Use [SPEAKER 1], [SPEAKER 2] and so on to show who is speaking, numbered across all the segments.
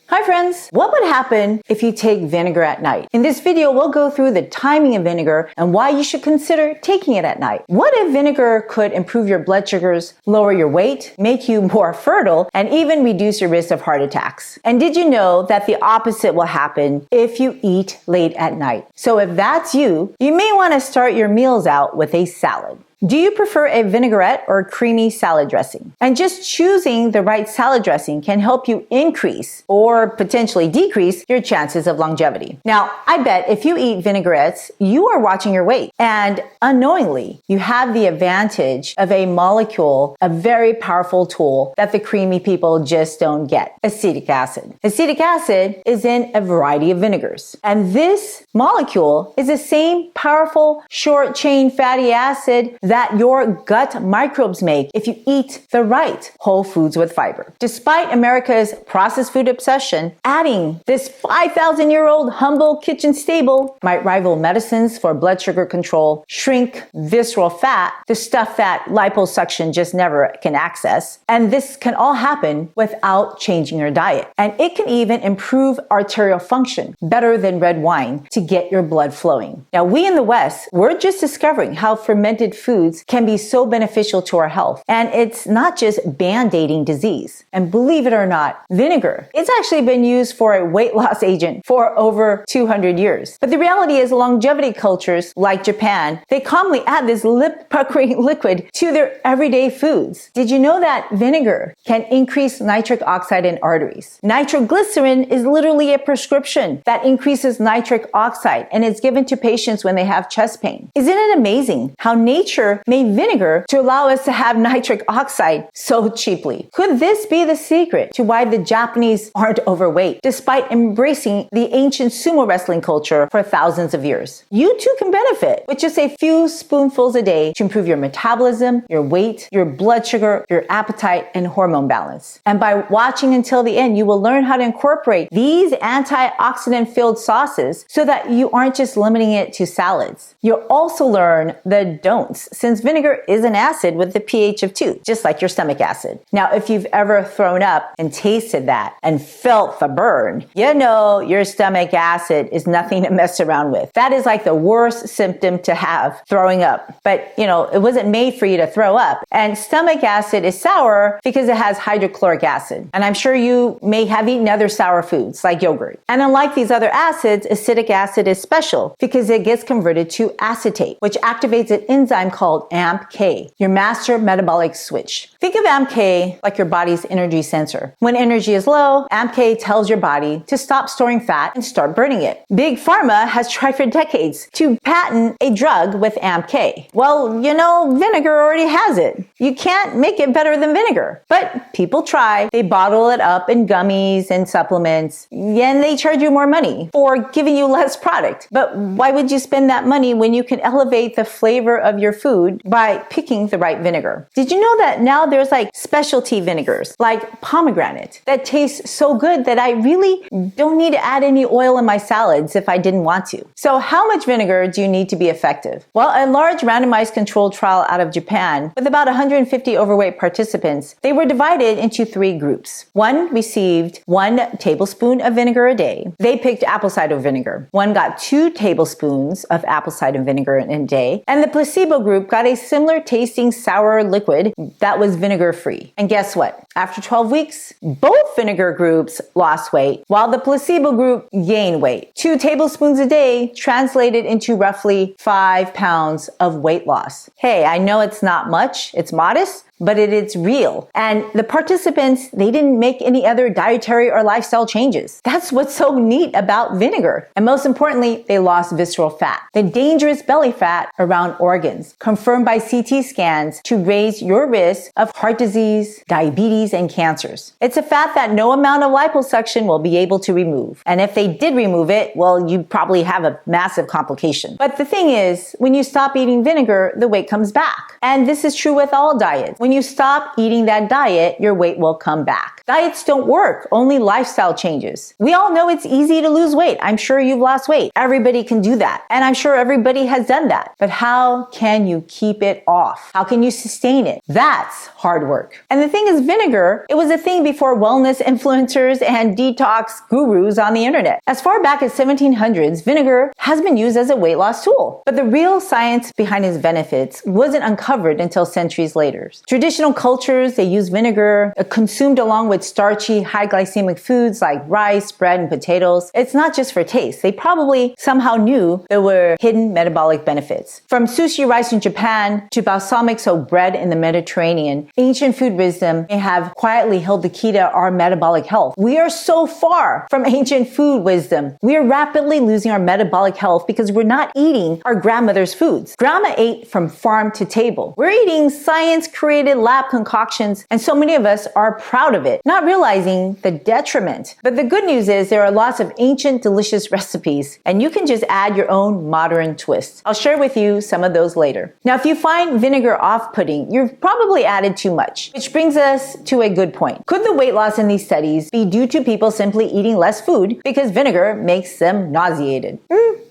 [SPEAKER 1] Hi friends! What would happen if you take vinegar at night? In this video, we'll go through the timing of vinegar and why you should consider taking it at night. What if vinegar could improve your blood sugars, lower your weight, make you more fertile, and even reduce your risk of heart attacks? And did you know that the opposite will happen if you eat late at night? So if that's you, you may want to start your meals out with a salad. Do you prefer a vinaigrette or creamy salad dressing? And just choosing the right salad dressing can help you increase or potentially decrease your chances of longevity. Now, I bet if you eat vinaigrettes, you are watching your weight. And unknowingly, you have the advantage of a molecule, a very powerful tool that the creamy people just don't get: acetic acid. Acetic acid is in a variety of vinegars. And this molecule is the same powerful short-chain fatty acid that your gut microbes make if you eat the right whole foods with fiber. Despite America's processed food obsession, adding this 5,000-year-old humble kitchen staple might rival medicines for blood sugar control, shrink visceral fat, the stuff that liposuction just never can access. And this can all happen without changing your diet. And it can even improve arterial function better than red wine to get your blood flowing. Now, we in the West, we're just discovering how fermented foods can be so beneficial to our health. And it's not just band-aiding disease. And believe it or not, vinegar, it's actually been used for a weight loss agent for over 200 years. But the reality is longevity cultures like Japan, they commonly add this lip-puckering liquid to their everyday foods. Did you know that vinegar can increase nitric oxide in arteries? Nitroglycerin is literally a prescription that increases nitric oxide, and it's given to patients when they have chest pain. Isn't it amazing how nature made vinegar to allow us to have nitric oxide so cheaply? Could this be the secret to why the Japanese aren't overweight, despite embracing the ancient sumo wrestling culture for thousands of years? You too can benefit with just a few spoonfuls a day to improve your metabolism, your weight, your blood sugar, your appetite, and hormone balance. And by watching until the end, you will learn how to incorporate these antioxidant-filled sauces so that you aren't just limiting it to salads. You'll also learn the don'ts, since vinegar is an acid with the pH of 2, just like your stomach acid. Now, if you've ever thrown up and tasted that and felt the burn, you know your stomach acid is nothing to mess around with. That is like the worst symptom to have, throwing up. But, it wasn't made for you to throw up. And stomach acid is sour because it has hydrochloric acid. And I'm sure you may have eaten other sour foods like yogurt. And unlike these other acids, acetic acid is special because it gets converted to acetate, which activates an enzyme called AMPK, your master metabolic switch. Think of AMPK like your body's energy sensor. When energy is low, AMPK tells your body to stop storing fat and start burning it. Big Pharma has tried for decades to patent a drug with AMPK. Well, vinegar already has it. You can't make it better than vinegar. But people try. They bottle it up in gummies and supplements, and they charge you more money for giving you less product. But why would you spend that money when you can elevate the flavor of your food by picking the right vinegar? Did you know that now there's like specialty vinegars like pomegranate that taste so good that I really don't need to add any oil in my salads if I didn't want to? So how much vinegar do you need to be effective? Well, a large randomized controlled trial out of Japan with about 150 overweight participants, they were divided into 3 groups. One received 1 tablespoon of vinegar a day. They picked apple cider vinegar. One got 2 tablespoons of apple cider vinegar in a day, and the placebo group got a similar tasting sour liquid that was vinegar-free. And guess what? After 12 weeks, both vinegar groups lost weight, while the placebo group gained weight. 2 tablespoons a day translated into roughly 5 pounds of weight loss. Hey, I know it's not much, it's modest, but it's real. And the participants, they didn't make any other dietary or lifestyle changes. That's what's so neat about vinegar. And most importantly, they lost visceral fat, the dangerous belly fat around organs, confirmed by CT scans to raise your risk of heart disease, diabetes, and cancers. It's a fat that no amount of liposuction will be able to remove. And if they did remove it, well, you probably have a massive complication. But the thing is, when you stop eating vinegar, the weight comes back. And this is true with all diets. When you stop eating that diet, your weight will come back. Diets don't work, only lifestyle changes. We all know it's easy to lose weight. I'm sure you've lost weight. Everybody can do that. And I'm sure everybody has done that. But how can you keep it off? How can you sustain it? That's hard work. And the thing is, vinegar, it was a thing before wellness influencers and detox gurus on the internet. As far back as 1700s, vinegar has been used as a weight loss tool. But the real science behind its benefits wasn't uncovered until centuries later. Traditional cultures, they use vinegar consumed along with starchy, high glycemic foods like rice, bread, and potatoes. It's not just for taste. They probably somehow knew there were hidden metabolic benefits. From sushi rice in Japan to balsamic soaked bread in the Mediterranean, ancient food wisdom may have quietly held the key to our metabolic health. We are so far from ancient food wisdom. We are rapidly losing our metabolic health because we're not eating our grandmother's foods. Grandma ate from farm to table. We're eating science-created lab concoctions, and so many of us are proud of it, not realizing the detriment. But the good news is there are lots of ancient delicious recipes, and you can just add your own modern twist. I'll share with you some of those later. Now, if you find vinegar off-putting, you've probably added too much, which brings us to a good point. Could the weight loss in these studies be due to people simply eating less food because vinegar makes them nauseated?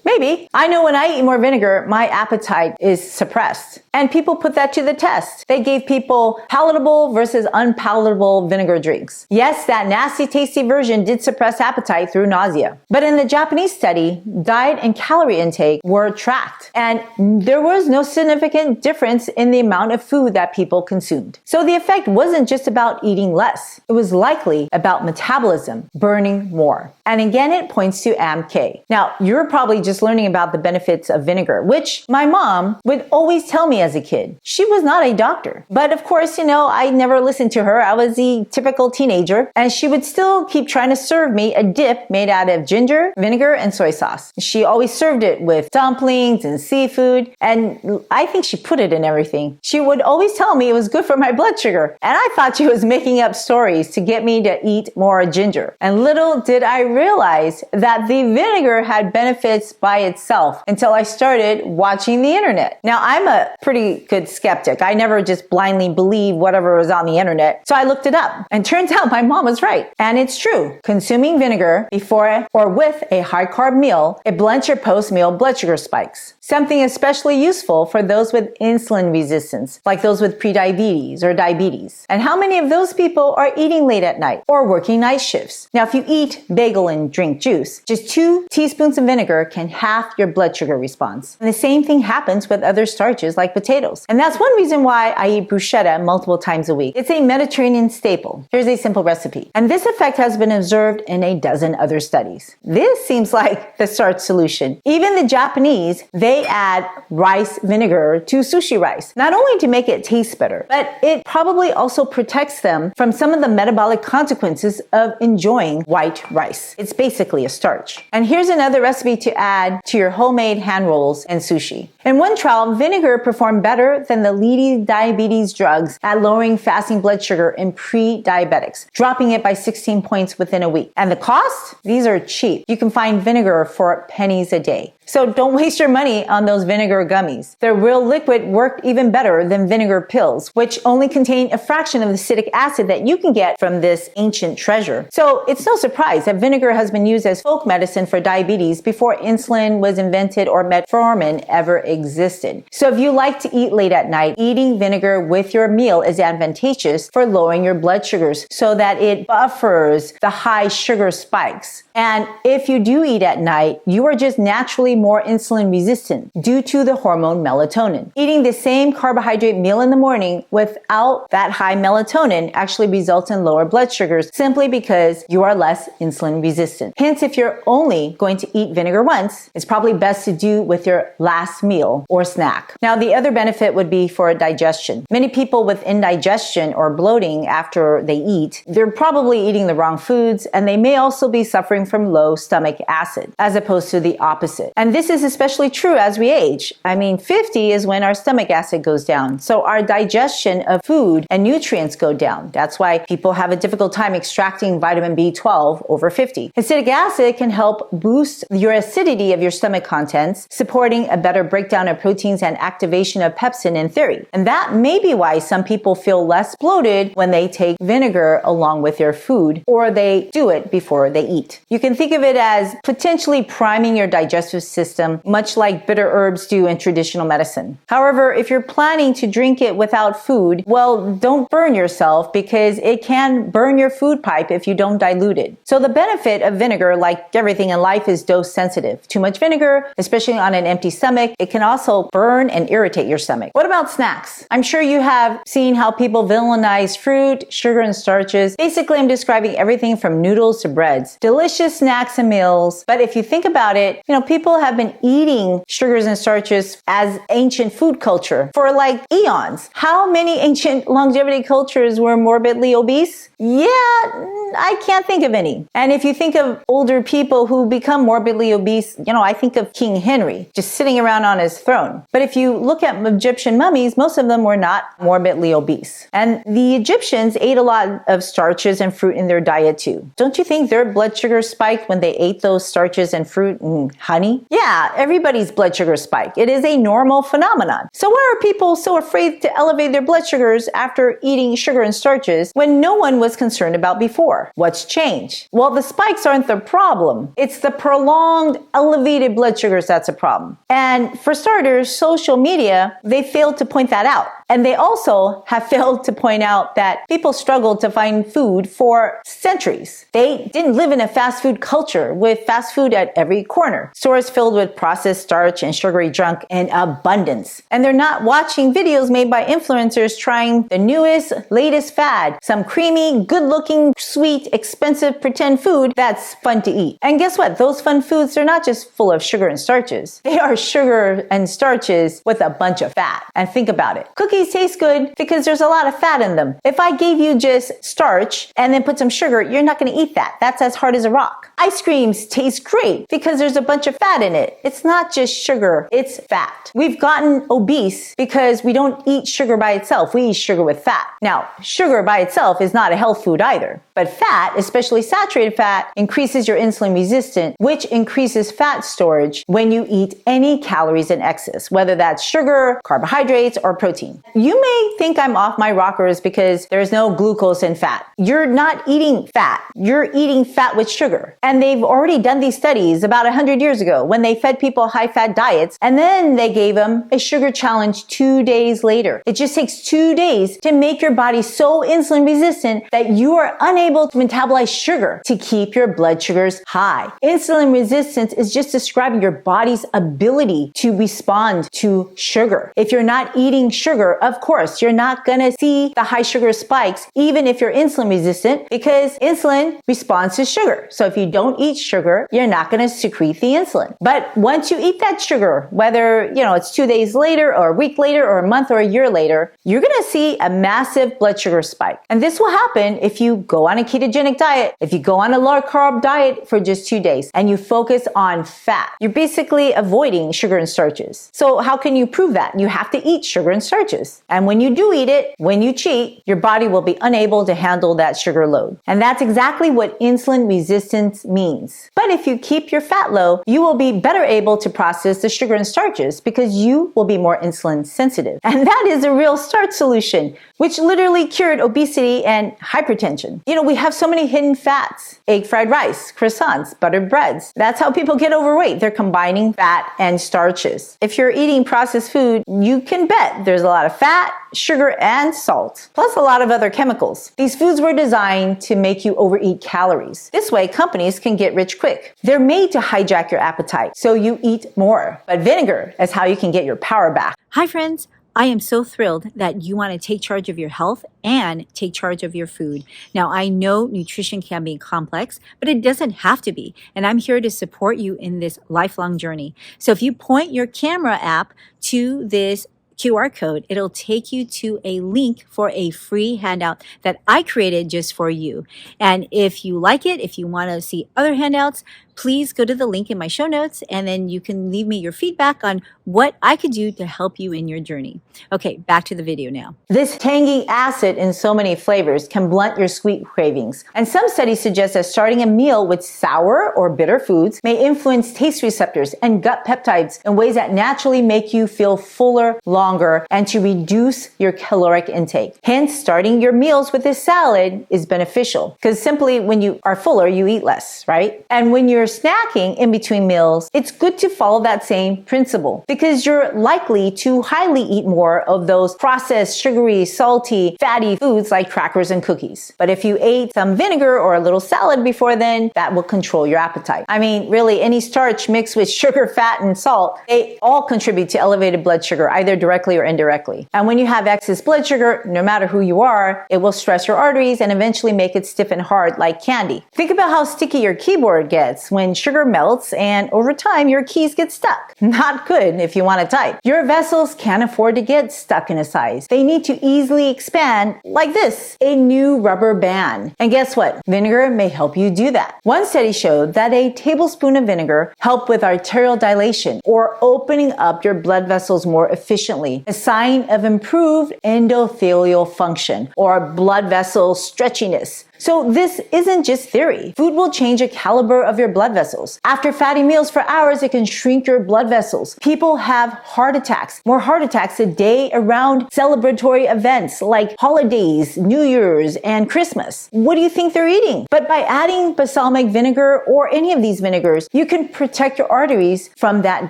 [SPEAKER 1] Maybe. I know when I eat more vinegar, my appetite is suppressed. And people put that to the test. They gave people palatable versus unpalatable vinegar drinks. Yes, that nasty, tasty version did suppress appetite through nausea. But in the Japanese study, diet and calorie intake were tracked. And there was no significant difference in the amount of food that people consumed. So the effect wasn't just about eating less. It was likely about metabolism, burning more. And again, it points to AMK. Now, you're probably just learning about the benefits of vinegar, which my mom would always tell me as a kid. She was not a doctor. But of course, I never listened to her. I was the typical teenager, and she would still keep trying to serve me a dip made out of ginger, vinegar, and soy sauce. She always served it with dumplings and seafood, and I think she put it in everything. She would always tell me it was good for my blood sugar, and I thought she was making up stories to get me to eat more ginger. And little did I realize that the vinegar had benefits by itself until I started watching the internet. Now, I'm a pretty good skeptic. I never just blindly believe whatever was on the internet. So I looked it up, and turns out my mom was right. And it's true. Consuming vinegar before or with a high carb meal, it blunts your post-meal blood sugar spikes. Something especially useful for those with insulin resistance, like those with prediabetes or diabetes. And how many of those people are eating late at night or working night shifts? Now, if you eat bagel and drink juice, just 2 teaspoons of vinegar can halve your blood sugar response. And the same thing happens with other starches like potatoes. And that's one reason why I eat bruschetta multiple times a week. It's a Mediterranean staple. Here's a simple recipe. And this effect has been observed in a dozen other studies. This seems like the start solution. Even the Japanese, they add rice vinegar to sushi rice, not only to make it taste better, but it probably also protects them from some of the metabolic consequences of enjoying white rice. It's basically a starch. And here's another recipe to add to your homemade hand rolls and sushi. In one trial, vinegar performed better than the leading diabetes drugs at lowering fasting blood sugar in pre-diabetics, dropping it by 16 points within a week. And the cost? These are cheap. You can find vinegar for pennies a day. So don't waste your money on those vinegar gummies. Their real liquid worked even better than vinegar pills, which only contain a fraction of the citric acid that you can get from this ancient treasure. So it's no surprise that vinegar has been used as folk medicine for diabetes before insulin was invented or metformin ever existed. So if you like to eat late at night, eating vinegar with your meal is advantageous for lowering your blood sugars so that it buffers the high sugar spikes. And if you do eat at night, you are just naturally more insulin resistant due to the hormone melatonin. Eating the same carbohydrate meal in the morning without that high melatonin actually results in lower blood sugars simply because you are less insulin resistant. Hence, if you're only going to eat vinegar once, it's probably best to do with your last meal or snack. Now, the other benefit would be for digestion. Many people with indigestion or bloating after they eat, they're probably eating the wrong foods, and they may also be suffering from low stomach acid, as opposed to the opposite. And this is especially true as we age. I mean, 50 is when our stomach acid goes down. So our digestion of food and nutrients go down. That's why people have a difficult time extracting vitamin B12 over 50. Acetic acid can help boost your acidity of your stomach contents, supporting a better breakdown of proteins and activation of pepsin in theory. And that may be why some people feel less bloated when they take vinegar along with their food, or they do it before they eat. You can think of it as potentially priming your digestive system, much like bitter herbs do in traditional medicine. However, if you're planning to drink it without food, well, don't burn yourself because it can burn your food pipe if you don't dilute it. So the benefit of vinegar, like everything in life, is dose sensitive. Too much vinegar, especially on an empty stomach, it can also burn and irritate your stomach. What about snacks? I'm sure you have seen how people villainize fruit, sugar, and starches. Basically, I'm describing everything from noodles to breads. Delicious snacks and meals. But if you think about it, people have been eating sugars and starches as ancient food culture for like eons. How many ancient longevity cultures were morbidly obese? Yeah, I can't think of any. And if you think of older people who become morbidly obese, I think of King Henry just sitting around on his throne. But if you look at Egyptian mummies, most of them were not morbidly obese. And the Egyptians ate a lot of starches and fruit in their diet too. Don't you think their blood sugar spiked when they ate those starches and fruit and honey? Yeah, everybody's blood sugar spiked. It is a normal phenomenon. So why are people so afraid to elevate their blood sugars after eating sugar and starches when no one was concerned about before? What's changed? Well, the spikes aren't the problem. It's the prolonged elevated blood sugars that's a problem. And for starters, social media, they failed to point that out. And they also have failed to point out that people struggled to find food for centuries. They didn't live in a fast food culture with fast food at every corner. Stores filled with processed starch and sugary junk in abundance. And they're not watching videos made by influencers trying the newest, latest fad, some creamy, good-looking, sweet, expensive pretend food that's fun to eat. And guess what? Those fun foods are not just full of sugar and starches. They are sugar and starches with a bunch of fat. And think about it. Cookies taste good because there's a lot of fat in them. If I gave you just starch and then put some sugar, you're not going to eat that. That's as hard as a rock. Ice creams taste great because there's a bunch of fat in it. It's not just sugar, it's fat. We've gotten obese because we don't eat sugar by itself. We eat sugar with fat. Now, sugar by itself is not a health food either. But fat, especially saturated fat, increases your insulin resistance, which increases fat storage when you eat any calories in excess, whether that's sugar, carbohydrates, or protein. You may think I'm off my rockers because there's no glucose in fat. You're not eating fat. You're eating fat with sugar. And they've already done these studies about 100 years ago when they fed people high-fat diets, and then they gave them a sugar challenge 2 days later. It just takes 2 days to make your body so insulin resistant that you are unable to metabolize sugar to keep your blood sugars high. Insulin resistance is just describing your body's ability to respond to sugar. If you're not eating sugar, of course, you're not going to see the high sugar spikes, even if you're insulin resistant, because insulin responds to sugar. So if you don't eat sugar, you're not going to secrete the insulin. But once you eat that sugar, whether, it's 2 days later or a week later or a month or a year later, you're going to see a massive blood sugar spike. And this will happen if you go on a ketogenic diet, if you go on a low carb diet for just 2 days and you focus on fat. You're basically avoiding sugar and starches. So how can you prove that? You have to eat sugar and starches. And when you do eat it, when you cheat, your body will be unable to handle that sugar load. And that's exactly what insulin resistance means. But if you keep your fat low, you will be better able to process the sugar and starches because you will be more insulin sensitive. And that is a real start solution, which literally cured obesity and hypertension. We have so many hidden fats: egg fried rice, croissants, buttered breads. That's how people get overweight. They're combining fat and starches. If you're eating processed food, you can bet there's a lot of fat, sugar, and salt, plus a lot of other chemicals. These foods were designed to make you overeat calories. This way, companies can get rich quick. They're made to hijack your appetite, so you eat more. But vinegar is how you can get your power back.
[SPEAKER 2] Hi, friends. I am so thrilled that you want to take charge of your health and take charge of your food. Now, I know nutrition can be complex, but it doesn't have to be. And I'm here to support you in this lifelong journey. So if you point your camera app to this QR code, it'll take you to a link for a free handout that I created just for you. And if you like it, if you want to see other handouts, please go to the link in my show notes, and then you can leave me your feedback on what I could do to help you in your journey. Okay, back to the video now.
[SPEAKER 1] This tangy acid in so many flavors can blunt your sweet cravings. And some studies suggest that starting a meal with sour or bitter foods may influence taste receptors and gut peptides in ways that naturally make you feel fuller longer and to reduce your caloric intake. Hence, starting your meals with this salad is beneficial because simply when you are fuller, you eat less, right? And when you're snacking in between meals, it's good to follow that same principle because you're likely to highly eat more of those processed, sugary, salty, fatty foods like crackers and cookies. But if you ate some vinegar or a little salad before then, that will control your appetite. I mean, really, any starch mixed with sugar, fat, and salt, they all contribute to elevated blood sugar, either directly or indirectly. And when you have excess blood sugar, no matter who you are, it will stress your arteries and eventually make it stiff and hard like candy. Think about how sticky your keyboard gets when sugar melts, and over time your keys get stuck. Not good if you want to type. Your vessels can't afford to get stuck in a size. They need to easily expand like this, a new rubber band. And guess what? Vinegar may help you do that. One study showed that a tablespoon of vinegar helped with arterial dilation or opening up your blood vessels more efficiently, a sign of improved endothelial function or blood vessel stretchiness. So this isn't just theory. Food will change the caliber of your blood vessels. After fatty meals for hours, it can shrink your blood vessels. People have heart attacks, more heart attacks a day around celebratory events like holidays, New Year's, and Christmas. What do you think they're eating? But by adding balsamic vinegar or any of these vinegars, you can protect your arteries from that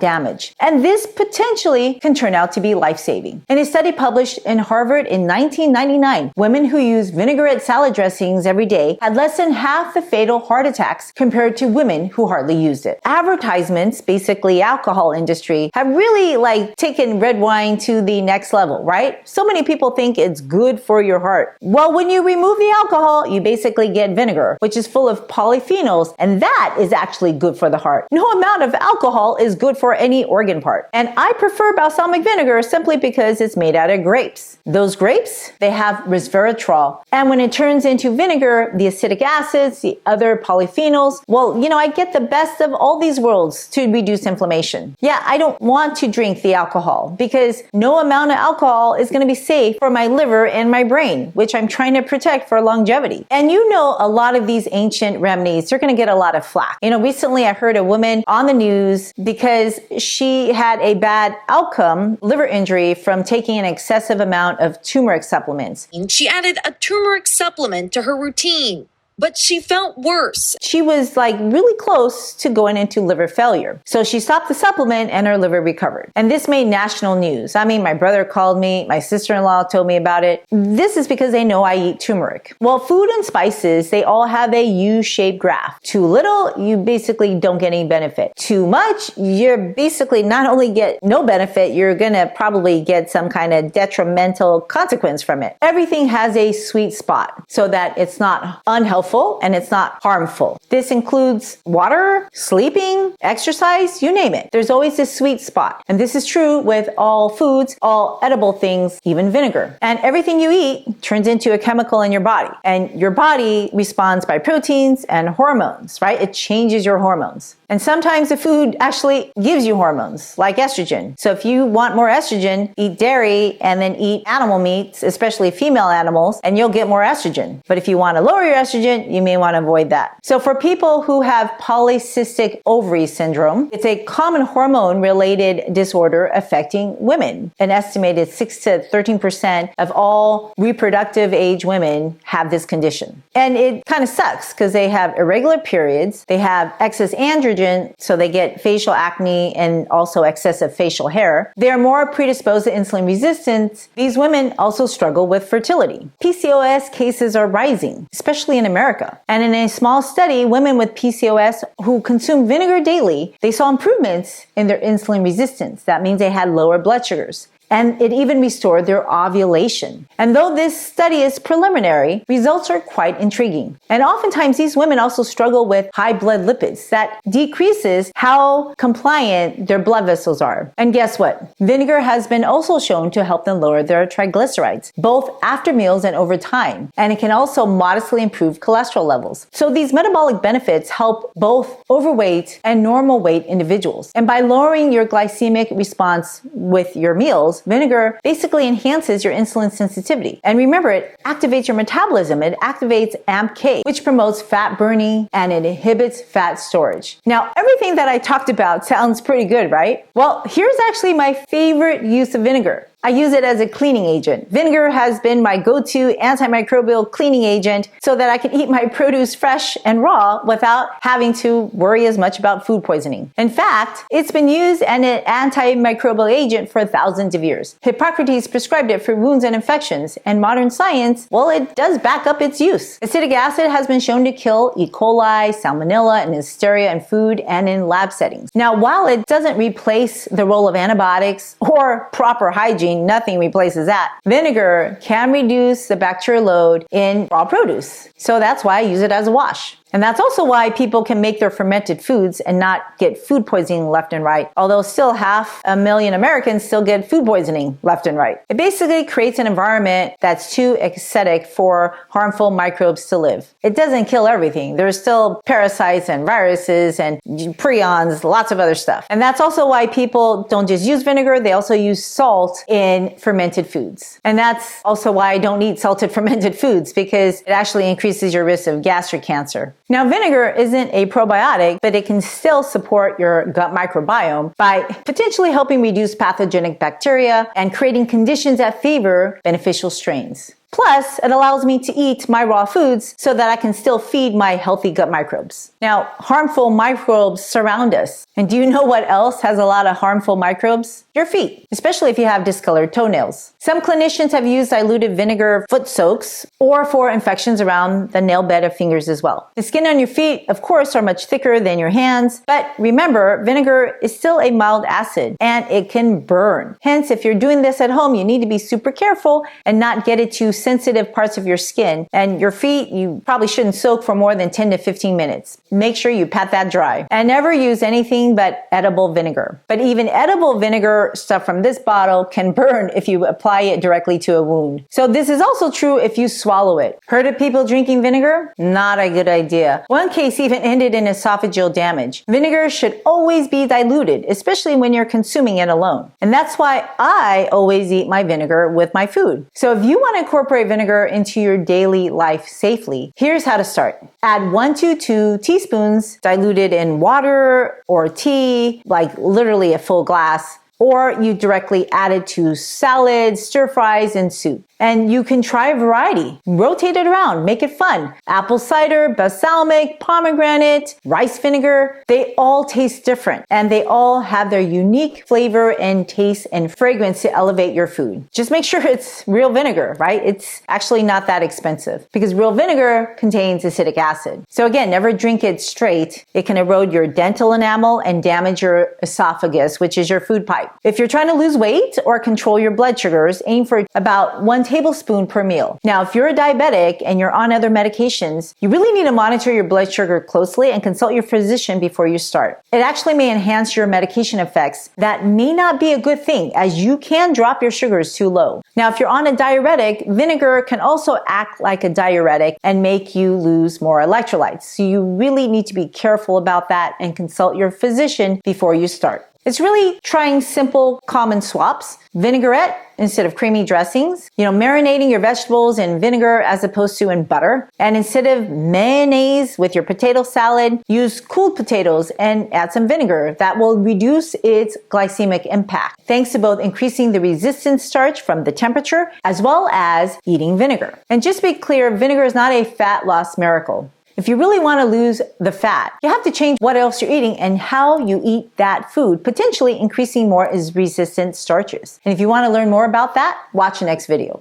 [SPEAKER 1] damage. And this potentially can turn out to be life-saving. In a study published in Harvard in 1999, women who used vinaigrette salad dressings every day had less than half the fatal heart attacks compared to women who hardly used it. Advertisements, basically alcohol industry, have really taken red wine to the next level, right? So many people think it's good for your heart. Well, when you remove the alcohol, you basically get vinegar, which is full of polyphenols, and that is actually good for the heart. No amount of alcohol is good for any organ part. And I prefer balsamic vinegar simply because it's made out of grapes. Those grapes, they have resveratrol. And when it turns into vinegar, the acidic acids, the other polyphenols, well, I get the best of all these worlds to reduce inflammation. Yeah, I don't want to drink the alcohol because no amount of alcohol is going to be safe for my liver and my brain, which I'm trying to protect for longevity. And a lot of these ancient remedies, they're going to get a lot of flack. Recently I heard a woman on the news because she had a bad outcome, liver injury, from taking an excessive amount of turmeric supplements.
[SPEAKER 3] She added a turmeric supplement to her routine, but she felt worse.
[SPEAKER 1] She was really close to going into liver failure. So she stopped the supplement and her liver recovered. And this made national news. I mean, my brother called me, my sister-in-law told me about it. This is because they know I eat turmeric. Well, food and spices, they all have a U-shaped graph. Too little, you basically don't get any benefit. Too much, you're basically not only get no benefit, you're gonna probably get some kind of detrimental consequence from it. Everything has a sweet spot so that it's not unhealthy and it's not harmful. This includes water, sleeping, exercise, you name it. There's always this sweet spot. And this is true with all foods, all edible things, even vinegar. And everything you eat turns into a chemical in your body. And your body responds by proteins and hormones, right? It changes your hormones. And sometimes the food actually gives you hormones, like estrogen. So if you want more estrogen, eat dairy and then eat animal meats, especially female animals, and you'll get more estrogen. But if you want to lower your estrogen, you may want to avoid that. So for people who have polycystic ovary syndrome, it's a common hormone-related disorder affecting women. An estimated 6 to 13% of all reproductive age women have this condition. And it kind of sucks because they have irregular periods, they have excess androgen, so they get facial acne and also excessive facial hair. They are more predisposed to insulin resistance. These women also struggle with fertility. PCOS cases are rising, especially in America. And in a small study, women with PCOS who consume vinegar daily, they saw improvements in their insulin resistance. That means they had lower blood sugars. and it even restored their ovulation. And though this study is preliminary, results are quite intriguing. And oftentimes these women also struggle with high blood lipids that decreases how compliant their blood vessels are. And guess what? Vinegar has been also shown to help them lower their triglycerides, both after meals and over time. And it can also modestly improve cholesterol levels. So these metabolic benefits help both overweight and normal weight individuals. And by lowering your glycemic response with your meals, vinegar basically enhances your insulin sensitivity. And remember, it activates your metabolism. It activates AMPK, which promotes fat burning and it inhibits fat storage. Now, everything that I talked about sounds pretty good, right? Well, here's actually my favorite use of vinegar. I use it as a cleaning agent. Vinegar has been my go-to antimicrobial cleaning agent so that I can eat my produce fresh and raw without having to worry as much about food poisoning. In fact, it's been used as an antimicrobial agent for thousands of years. Hippocrates prescribed it for wounds and infections, and modern science, well, it does back up its use. Acetic acid has been shown to kill E. coli, salmonella, and listeria in food and in lab settings. Now, while it doesn't replace the role of antibiotics or proper hygiene, nothing replaces that. Vinegar can reduce the bacterial load in raw produce. So that's why I use it as a wash. And that's also why people can make their fermented foods and not get food poisoning left and right, although still 500,000 Americans still get food poisoning left and right. It basically creates an environment that's too acidic for harmful microbes to live. It doesn't kill everything. There's still parasites and viruses and prions, lots of other stuff. And that's also why people don't just use vinegar, they also use salt in fermented foods. And that's also why I don't eat salted fermented foods, because it actually increases your risk of gastric cancer. Now, vinegar isn't a probiotic, but it can still support your gut microbiome by potentially helping reduce pathogenic bacteria and creating conditions that favor beneficial strains. Plus, it allows me to eat my raw foods so that I can still feed my healthy gut microbes. Now, harmful microbes surround us. And do you know what else has a lot of harmful microbes? Your feet, especially if you have discolored toenails. Some clinicians have used diluted vinegar foot soaks or for infections around the nail bed of fingers as well. The skin on your feet, of course, are much thicker than your hands, but remember, vinegar is still a mild acid and it can burn. Hence, if you're doing this at home, you need to be super careful and not get it to sensitive parts of your skin. And your feet, you probably shouldn't soak for more than 10 to 15 minutes. Make sure you pat that dry. And never use anything but edible vinegar. But even edible vinegar stuff from this bottle can burn if you apply it directly to a wound. So this is also true if you swallow it. Heard of people drinking vinegar? Not a good idea. One case even ended in esophageal damage. Vinegar should always be diluted, especially when you're consuming it alone. And that's why I always eat my vinegar with my food. So if you want to incorporate vinegar into your daily life safely, here's how to start. Add 1 to 2 teaspoons diluted in water or tea, like literally a full glass, or you directly add it to salads, stir fries, and soup. And you can try a variety. Rotate it around, make it fun. Apple cider, balsamic, pomegranate, rice vinegar, they all taste different and they all have their unique flavor and taste and fragrance to elevate your food. Just make sure it's real vinegar, right? It's actually not that expensive because real vinegar contains acetic acid. So again, never drink it straight. It can erode your dental enamel and damage your esophagus, which is your food pipe. If you're trying to lose weight or control your blood sugars, aim for about 1 tablespoon per meal. Now, if you're a diabetic and you're on other medications, you really need to monitor your blood sugar closely and consult your physician before you start. It actually may enhance your medication effects. That may not be a good thing, as you can drop your sugars too low. Now, if you're on a diuretic, vinegar can also act like a diuretic and make you lose more electrolytes. So you really need to be careful about that and consult your physician before you start. It's really trying simple, common swaps. Vinaigrette instead of creamy dressings. Marinating your vegetables in vinegar as opposed to in butter. And instead of mayonnaise with your potato salad, use cooled potatoes and add some vinegar. That will reduce its glycemic impact, thanks to both increasing the resistance starch from the temperature as well as eating vinegar. And just to be clear, vinegar is not a fat loss miracle. If you really want to lose the fat, you have to change what else you're eating and how you eat that food, potentially increasing more is resistant starches. And if you want to learn more about that, watch the next video.